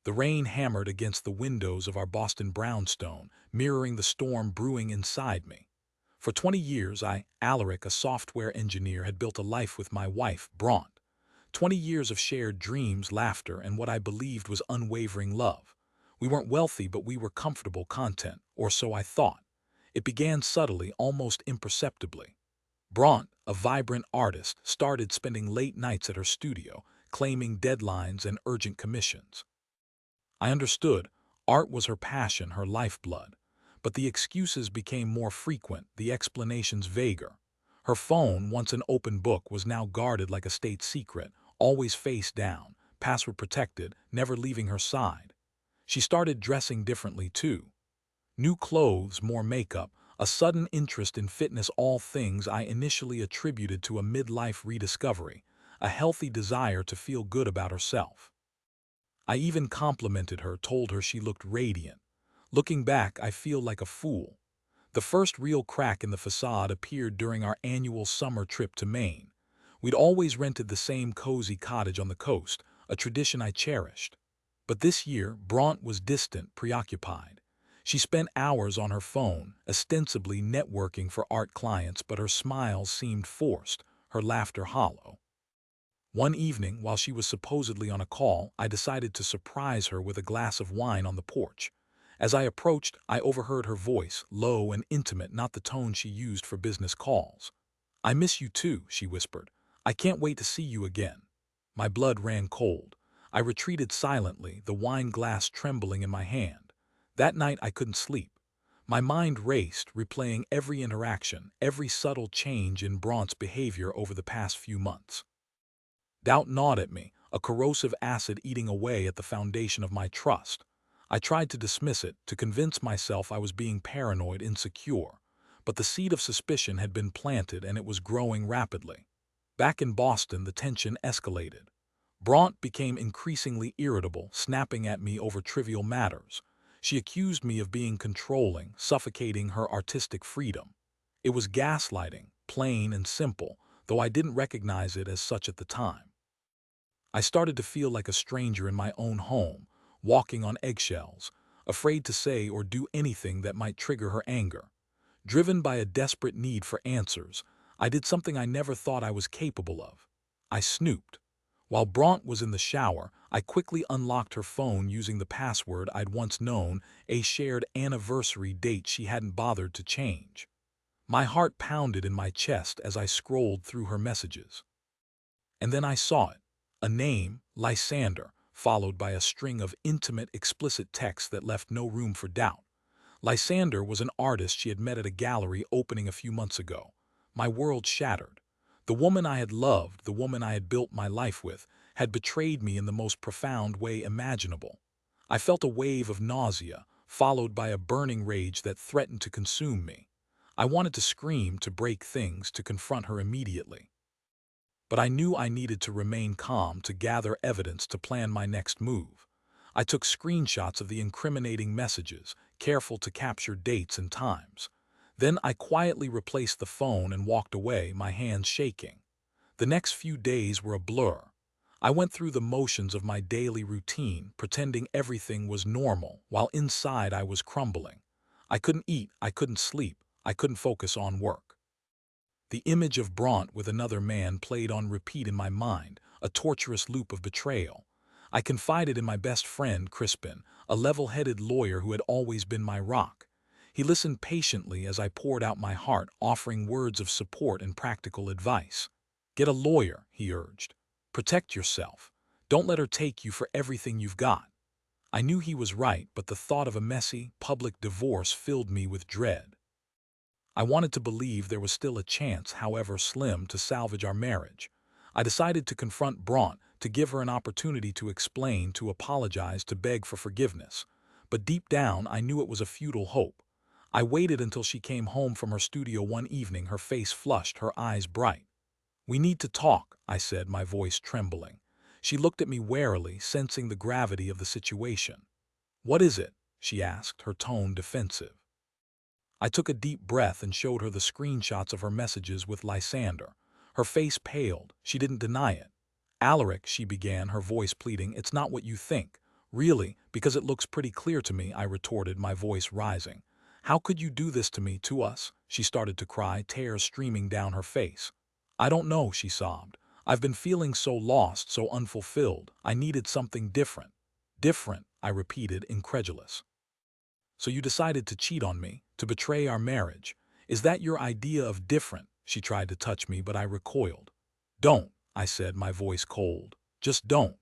The rain hammered against the windows of our Boston brownstone, mirroring the storm brewing inside me. For 20 years, Alaric, a software engineer, had built a life with my wife, Bronte. 20 years of shared dreams, laughter, and what I believed was unwavering love. We weren't wealthy, but we were comfortable content, or so I thought. It began subtly, almost imperceptibly. Bronte, a vibrant artist, started spending late nights at her studio, claiming deadlines and urgent commissions. I understood. Art was her passion, her lifeblood. But the excuses became more frequent, the explanations vaguer. Her phone, once an open book, was now guarded like a state secret, always face down, password protected, never leaving her side. She started dressing differently too. New clothes, more makeup, a sudden interest in fitness, all things I initially attributed to a midlife rediscovery, a healthy desire to feel good about herself. I even complimented her, told her she looked radiant. Looking back, I feel like a fool. The first real crack in the facade appeared during our annual summer trip to Maine. We'd always rented the same cozy cottage on the coast, a tradition I cherished. But this year, Bronte was distant, preoccupied. She spent hours on her phone, ostensibly networking for art clients, but her smiles seemed forced, her laughter hollow. One evening, while she was supposedly on a call, I decided to surprise her with a glass of wine on the porch. As I approached, I overheard her voice, low and intimate, not the tone she used for business calls. "I miss you too," she whispered. "I can't wait to see you again." My blood ran cold. I retreated silently, the wine glass trembling in my hand. That night I couldn't sleep. My mind raced, replaying every interaction, every subtle change in Bronte's behavior over the past few months. Doubt gnawed at me, a corrosive acid eating away at the foundation of my trust. I tried to dismiss it, to convince myself I was being paranoid, insecure. But the seed of suspicion had been planted, and it was growing rapidly. Back in Boston, the tension escalated. Bronte became increasingly irritable, snapping at me over trivial matters. She accused me of being controlling, suffocating her artistic freedom. It was gaslighting, plain and simple, though I didn't recognize it as such at the time. I started to feel like a stranger in my own home, walking on eggshells, afraid to say or do anything that might trigger her anger. Driven by a desperate need for answers, I did something I never thought I was capable of. I snooped. While Bronte was in the shower, I quickly unlocked her phone using the password I'd once known, a shared anniversary date she hadn't bothered to change. My heart pounded in my chest as I scrolled through her messages. And then I saw it. A name, Lysander, followed by a string of intimate, explicit texts that left no room for doubt. Lysander was an artist she had met at a gallery opening a few months ago. My world shattered. The woman I had loved, the woman I had built my life with, had betrayed me in the most profound way imaginable. I felt a wave of nausea, followed by a burning rage that threatened to consume me. I wanted to scream, to break things, to confront her immediately. But I knew I needed to remain calm, to gather evidence, to plan my next move. I took screenshots of the incriminating messages, careful to capture dates and times. Then I quietly replaced the phone and walked away, my hands shaking. The next few days were a blur. I went through the motions of my daily routine, pretending everything was normal, while inside I was crumbling. I couldn't eat, I couldn't sleep, I couldn't focus on work. The image of Bronte with another man played on repeat in my mind, a torturous loop of betrayal. I confided in my best friend, Crispin, a level-headed lawyer who had always been my rock. He listened patiently as I poured out my heart, offering words of support and practical advice. "Get a lawyer," he urged. "Protect yourself. Don't let her take you for everything you've got." I knew he was right, but the thought of a messy, public divorce filled me with dread. I wanted to believe there was still a chance, however slim, to salvage our marriage. I decided to confront Bronte, to give her an opportunity to explain, to apologize, to beg for forgiveness. But deep down, I knew it was a futile hope. I waited until she came home from her studio one evening, her face flushed, her eyes bright. "We need to talk," I said, my voice trembling. She looked at me warily, sensing the gravity of the situation. "What is it?" she asked, her tone defensive. I took a deep breath and showed her the screenshots of her messages with Lysander. Her face paled. She didn't deny it. "Alaric," she began, her voice pleading, "it's not what you think. Really, because it looks pretty clear to me, I retorted, my voice rising. How could you do this to me, to us? She started to cry, tears streaming down her face. I don't know, she sobbed. I've been feeling so lost, so unfulfilled. I needed something different. Different, I repeated, incredulous. So you decided to cheat on me, to betray our marriage. Is that your idea of different? She tried to touch me, but I recoiled. Don't, I said, my voice cold. Just don't.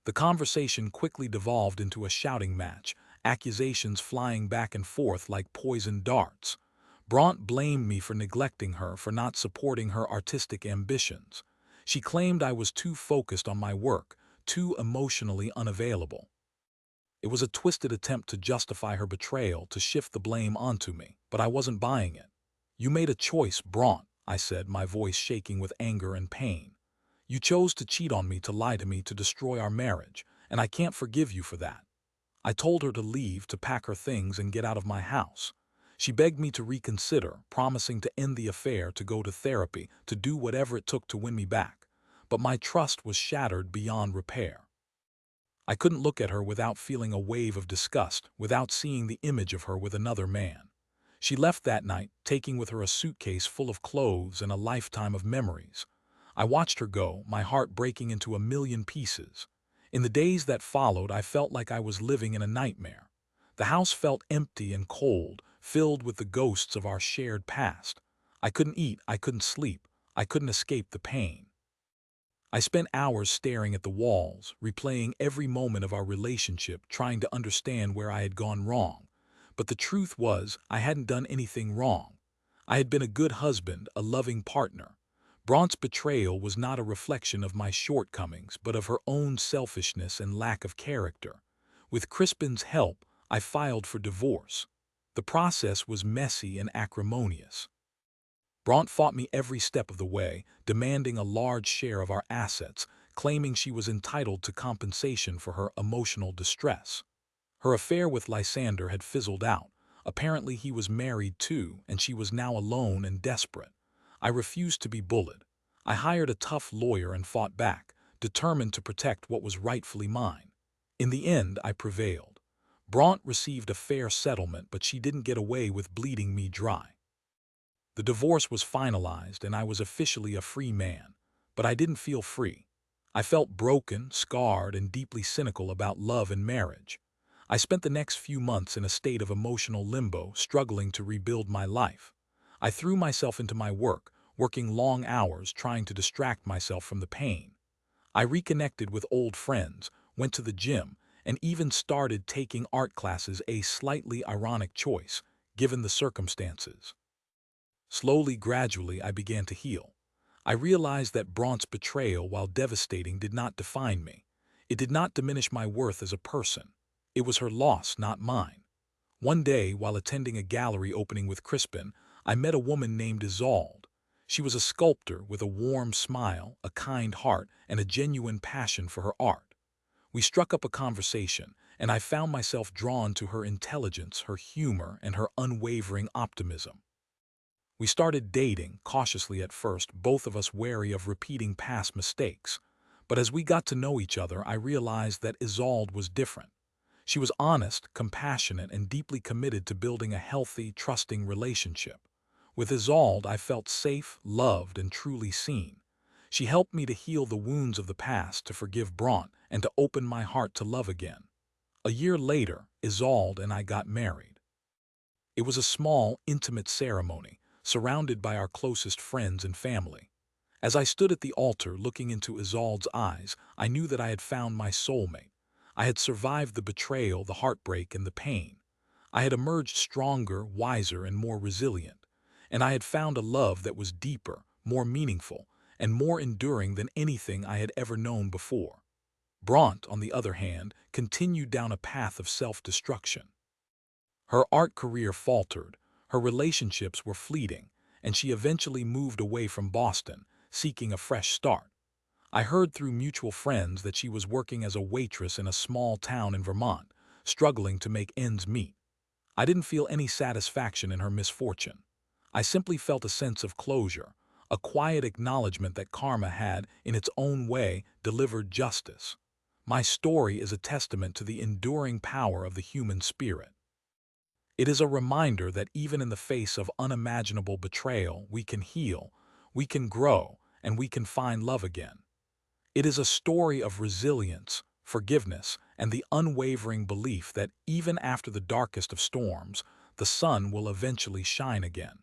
The conversation quickly devolved into a shouting match, accusations flying back and forth like poisoned darts. Bronte blamed me for neglecting her, for not supporting her artistic ambitions. She claimed I was too focused on my work, too emotionally unavailable. It was a twisted attempt to justify her betrayal, to shift the blame onto me, but I wasn't buying it. You made a choice, Bronte, I said, my voice shaking with anger and pain. You chose to cheat on me, to lie to me, to destroy our marriage, and I can't forgive you for that. I told her to leave, to pack her things and get out of my house. She begged me to reconsider, promising to end the affair, to go to therapy, to do whatever it took to win me back. But my trust was shattered beyond repair. I couldn't look at her without feeling a wave of disgust, without seeing the image of her with another man. She left that night, taking with her a suitcase full of clothes and a lifetime of memories. I watched her go, my heart breaking into a million pieces. In the days that followed, I felt like I was living in a nightmare. The house felt empty and cold, filled with the ghosts of our shared past. I couldn't eat, I couldn't sleep, I couldn't escape the pain. I spent hours staring at the walls, replaying every moment of our relationship, trying to understand where I had gone wrong. But the truth was, I hadn't done anything wrong. I had been a good husband, a loving partner. Bronte's betrayal was not a reflection of my shortcomings, but of her own selfishness and lack of character. With Crispin's help, I filed for divorce. The process was messy and acrimonious. Bronte fought me every step of the way, demanding a large share of our assets, claiming she was entitled to compensation for her emotional distress. Her affair with Lysander had fizzled out. Apparently he was married too, and she was now alone and desperate. I refused to be bullied. I hired a tough lawyer and fought back, determined to protect what was rightfully mine. In the end, I prevailed. Bronte received a fair settlement, but she didn't get away with bleeding me dry. The divorce was finalized, and I was officially a free man. But I didn't feel free. I felt broken, scarred, and deeply cynical about love and marriage. I spent the next few months in a state of emotional limbo, struggling to rebuild my life. I threw myself into my work, working long hours, trying to distract myself from the pain. I reconnected with old friends, went to the gym, and even started taking art classes, a slightly ironic choice, given the circumstances. Slowly, gradually, I began to heal. I realized that Bronte's betrayal, while devastating, did not define me. It did not diminish my worth as a person. It was her loss, not mine. One day, while attending a gallery opening with Crispin, I met a woman named Isolde. She was a sculptor with a warm smile, a kind heart, and a genuine passion for her art. We struck up a conversation, and I found myself drawn to her intelligence, her humor, and her unwavering optimism. We started dating, cautiously at first, both of us wary of repeating past mistakes. But as we got to know each other, I realized that Isolde was different. She was honest, compassionate, and deeply committed to building a healthy, trusting relationship. With Isolde, I felt safe, loved, and truly seen. She helped me to heal the wounds of the past, to forgive Bronte, and to open my heart to love again. A year later, Isolde and I got married. It was a small, intimate ceremony, surrounded by our closest friends and family. As I stood at the altar looking into Isolde's eyes, I knew that I had found my soulmate. I had survived the betrayal, the heartbreak, and the pain. I had emerged stronger, wiser, and more resilient. And I had found a love that was deeper, more meaningful, and more enduring than anything I had ever known before. Bronte, on the other hand, continued down a path of self-destruction. Her art career faltered, her relationships were fleeting, and she eventually moved away from Boston, seeking a fresh start. I heard through mutual friends that she was working as a waitress in a small town in Vermont, struggling to make ends meet. I didn't feel any satisfaction in her misfortune. I simply felt a sense of closure, a quiet acknowledgement that karma had, in its own way, delivered justice. My story is a testament to the enduring power of the human spirit. It is a reminder that even in the face of unimaginable betrayal, we can heal, we can grow, and we can find love again. It is a story of resilience, forgiveness, and the unwavering belief that even after the darkest of storms, the sun will eventually shine again.